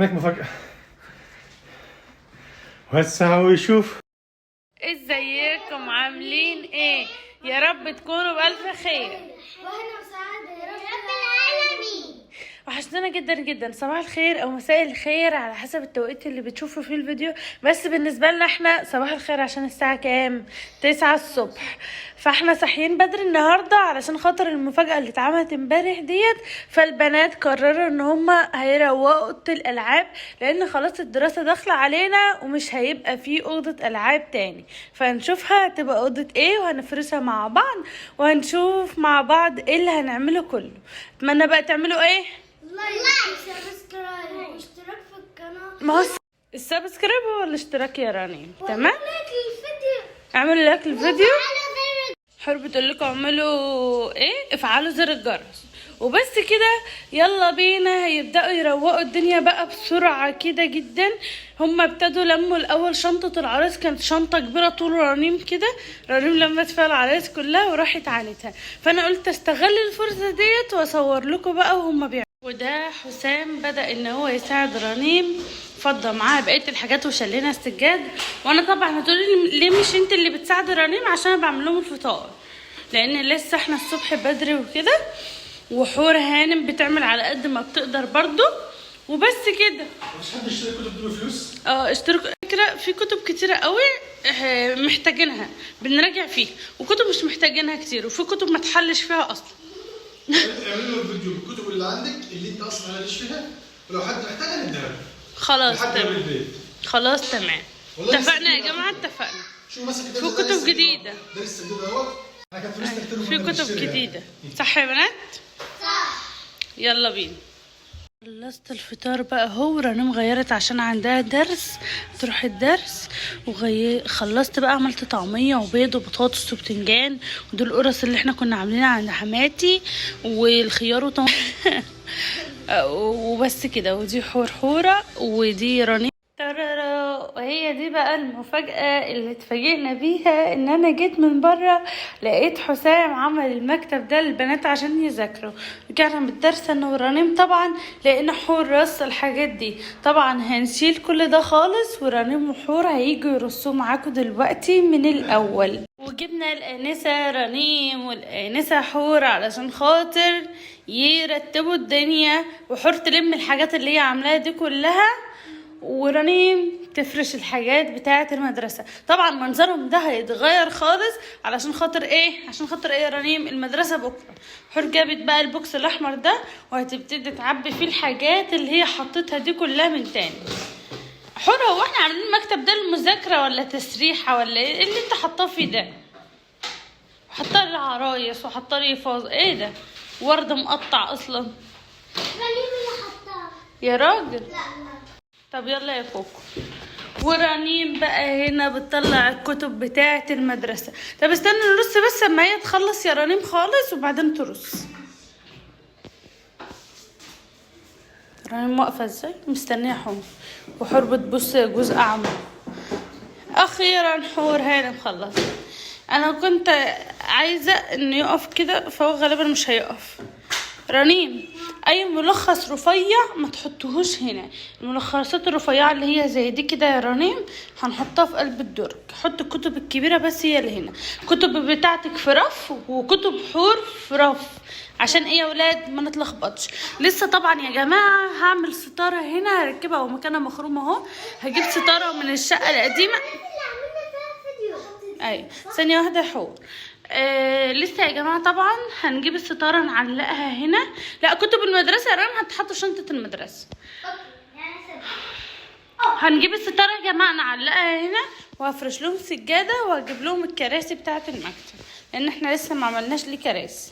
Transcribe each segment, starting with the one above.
هناك مفاجأة. وسع ويشوف. ازيكم عاملين ايه؟ يا رب تكونوا بألف خير. واحنا مساعدة يا رب العالمين. وحشتنا جدا جدا. صباح الخير او مساء الخير على حسب التوقيت اللي بتشوفوا فيه الفيديو، بس بالنسبه لنا احنا صباح الخير عشان الساعه كام؟ 9 الصبح. فاحنا صاحيين بدري النهارده علشان خاطر المفاجاه اللي اتعملت امبارح ديت. فالبنات قرروا ان هما هيروقوا اوضه الالعاب، لان خلاص الدراسه داخله علينا ومش هيبقى فيه اوضه العاب تاني. فهنشوفها هتبقى اوضه ايه وهنفرشها مع بعض وهنشوف مع بعض ايه اللي هنعمله كله. اتمنى بقى تعملوا ايه؟ لايك وسبسكرايب واشتراك في القناة. ما هو السبسكرايب هو الاشتراك يا راني. تمام، لايك للفيديو. اعملوا لايك للفيديو. وفعلوا زر حر بتقول لكم اعملوا ايه؟ افعلوا زر الجرس وبس كده. يلا بينا، هيبداوا يروقوا الدنيا بقى بسرعه كده جدا. هما ابتدوا لموا الاول شنطه العرايس، كانت شنطه كبيره طول رنيم كده. رنيم لمت فيها العرايس كلها وراحت عانتها، فانا قلت استغل الفرصه ديت واصور لكم بقى وهما بيعملوا. وده حسام بدأ ان هو يساعد رنيم، فضى معاها بقيه الحاجات وشلنا السجاد. وانا طبعا هتقولي ليه مش انت اللي بتساعدي رنيم؟ عشان انا بعمل لهم الفطار، لان لسه احنا الصبح بدري وكده. وحور هانم بتعمل على قد ما بتقدر برضو وبس كده. مش حد يشتري كتب بدون فلوس؟ اشتركوا. فكرة في كتب كتيرة قوي محتاجينها بنراجع فيها، وكتب مش محتاجينها كتير، وفي كتب ما تحلش فيها اصلا. اعملوا له فيديو بالكتب اللي عندك اللي انت اصلا مالكش فيها، ولو حد محتاجها نديها له. خلاص لحد تمام. البيت. خلاص تمام، والله اتفقنا يا لسه جماعة، اتفقنا. شوف مثلا في كتب جديدة. ده لسه جديد اهوت. انا كان فلوس كتير في كتب جديدة، صح يا بنات؟ صح. يلا بينا. خلصت الفطار بقى اهو. رنيم غيرت عشان عندها درس، تروح الدرس. خلصت بقى، عملت طعمية وبيض وبطاطس وبتنجان، ودول القرص اللي احنا كنا عاملينها عند حماتي، والخيار وبس كده. ودي حورة ودي رنيم. وهي دي بقى المفاجأة اللي اتفاجئنا بيها، ان انا جيت من بره لقيت حسام عمل المكتب ده للبنات عشان يذاكروا. رجعنا من الدرس انا ورنيم طبعا، لقينا حور رص الحاجات دي. طبعا هنشيل كل ده خالص، ورنيم وحور هيجوا يرصوه معاكم دلوقتي من الاول. وجبنا الانسة رنيم والانسة حور علشان خاطر يرتبوا الدنيا، وحور تلم الحاجات اللي هي عاملاها دي كلها، ورنيم تفرش الحاجات بتاعه المدرسه. طبعا منظرهم ده هيتغير خالص. علشان خاطر ايه؟ عشان خاطر ايه يا رنيم؟ المدرسه بكره. حور جابت بقى البوكس الاحمر ده وهتبتدي تعبي فيه الحاجات اللي هي حطتها دي كلها من تاني. حور، هو احنا عاملين المكتب ده المذاكره ولا تسريحه ولا ايه اللي انت حطاه فيه ده؟ حطاه العرايس وحطاه لي فاز ايه ده؟ ورد مقطع اصلا. رنيم اللي حطها. يا راجل. لا. طب يلا يا كوكو. ورنيم بقى هنا بتطلع الكتب بتاعة المدرسة. طب استنى نرص بس اما هي تخلص يا رنيم خالص وبعدين ترص. رنيم واقفة ازاي؟ مستنية حور، وحور بتبص جزء اعمى. اخيرا حور هانم خلص. انا كنت عايزة انه يقف كده، فهو غالبا مش هيقف. رنيم، اي ملخص رفيع ما تحطوهوش هنا. الملخصات الرفيعه اللي هي زي دي كده يا رنيم هنحطها في قلب الدرج. حط الكتب الكبيره بس هي اللي هنا. كتب بتاعتك في رف وكتب حور في رف، عشان ايه يا ولاد ما نتلخبطش. لسه طبعا يا جماعه هعمل ستاره هنا، هركبها ومكانها مخروم اهو. هجيب ستاره من الشقه القديمه. اللي عملنا فيها فيديو. ايوه ثانيه واحده يا حور. لسه يا جماعه طبعا هنجيب الستاره نعلقها هنا. لا، كتب المدرسه يا رنا هتحط في شنطه المدرسه. هنجيب الستاره يا جماعه نعلقها هنا، وهفرش لهم سجاده، وهجيب لهم الكراسي بتاعه المكتب، لان احنا لسه ما عملناش ليه كراسي.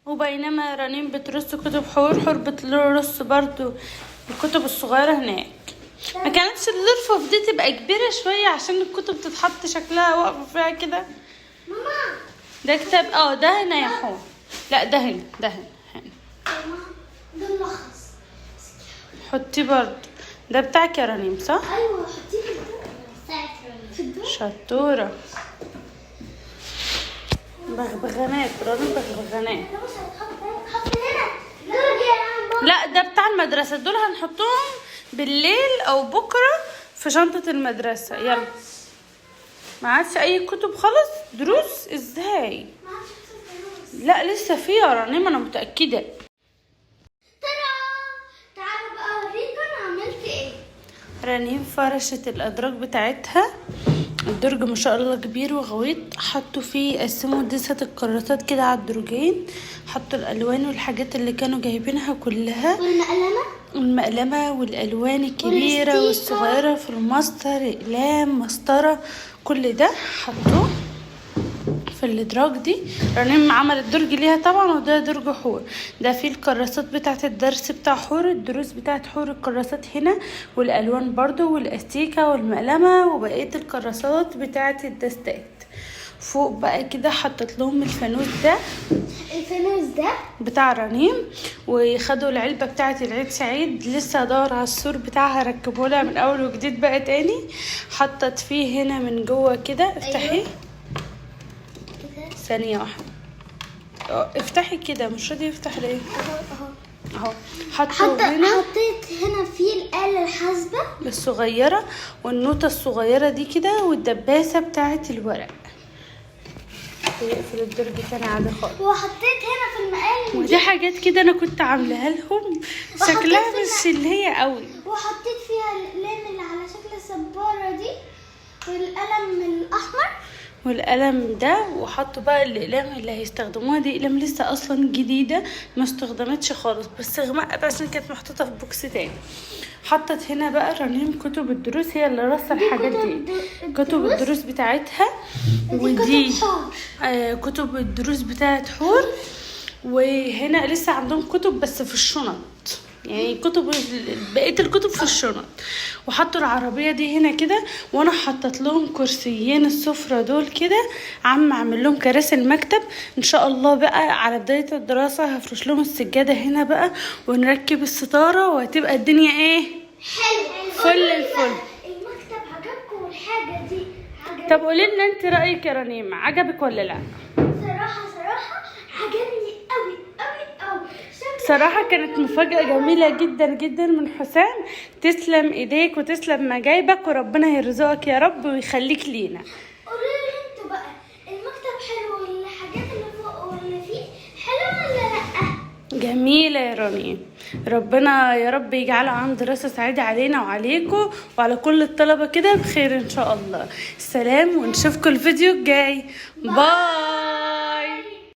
وبينما رنيم بترص كتب حور بترص برضو الكتب الصغيره هناك. ما كانتش الرفوف دي تبقى كبيره شويه عشان الكتب تتحط شكلها واقفه فيها كده. ماما. ده كتاب ده هنا يا حور. لا ده هنا، ده هنا. ماما ده ملخص. حطيه برضو. ده بتاعك يا رنيم صح؟ ايوه حطيه في الدور. شطوره. بغبغانات رنيم، بغبغانات. لا بص هتحط هنا. درج يا عم لا ده بتاع المدرسة، دول هنحطهم بالليل او بكرة في شنطة المدرسة. يلا ما عادش اي كتب خالص. دروس ازاي؟ لا لسه في يا رنيم انا متأكدة. تعالوا بقى اوريكم انا عملت ايه. رنيم فرشت الادراج بتاعتها، الدرج ما شاء الله كبير وغويط، حطوا فيه قسموا دسة الكراسات كده على الدرجين، حطوا الالوان والحاجات اللي كانوا جايبينها كلها، المقلمة والالوان الكبيرة والصغيرة في المسطر، اقلام، مسطرة، كل ده حطوه في الادراج دي. رنيم عملت درج ليها طبعا، وده درج حور، ده فيه الكراسات بتاعه الدرس بتاع حور، الدروس بتاعه حور، الكراسات هنا والالوان برضو والاستيكه والمقلمه وبقيه الكراسات بتاعه الدستات. فوق بقى كده حطت لهم الفانوس ده، الفانوس ده بتاع رنيم، وخدوا العلبه بتاعه العيد سعيد، لسه هدور على السور بتاعها ركبوا لها من اول وجديد بقى تاني. حطت فيه هنا من جوه كده، افتحي ثانية واحدة، افتحي كده، مش راضي يفتح ليه؟ اهو حطيت هنا في الآلة الحاسبة الصغيرة والنوتة الصغيرة دي كده، والدباسة بتاعة الورق. اقفل الدرج تاني عادي خالص. وحطيت هنا في المقالم ودي حاجات كده انا كنت عاملاها لهم، شكلها مش اللي هي قوي. وحطيت فيها الأقلام اللي على شكل السبارة دي والقلم الأحمر والقلم ده، وحطوا بقى الاقلام اللي هيستخدموها، دي اقلام لسه اصلا جديده ما استخدمتش خالص، بس غمقت عشان كانت محطوطه في بوكس تاني. حطت هنا بقى رنيم كتب الدروس، هي اللي رصه الحاجات دي، كتب الدروس بتاعتها، ودي كتب الدروس بتاعت حور. وهنا لسه عندهم كتب بس في الشنط، يعني كتب بقيه الكتب في الشنط. وحطوا العربيه دي هنا كده، وانا حطت لهم كرسيين السفره دول كده، اعمل لهم كراسي المكتب ان شاء الله. بقى على بدايه الدراسه هفرش لهم السجاده هنا بقى، ونركب الستاره، وهتبقى الدنيا ايه حلو فل الفل. المكتب عجبكم والحاجه دي عجبتك؟ طب قولي لنا انت رايك يا رنيم، عجبك ولا لا؟ صراحه عجبني قوي قوي قوي. صراحة كانت مفاجأة جميلة جدا جدا من حسام، تسلم ايديك وتسلم مجايبك، وربنا يرزقك يا رب ويخليك لينا. قولوا لي انتوا بقى، المكتب حلو والحاجات اللي فوق واللي فيه حلوة ولا لا؟ جميلة يا رنيم، ربنا يا رب يجعله عام دراسة سعيدة علينا وعليكم وعلى كل الطلبة كده بخير ان شاء الله. سلام، ونشوفكم الفيديو الجاي. باي.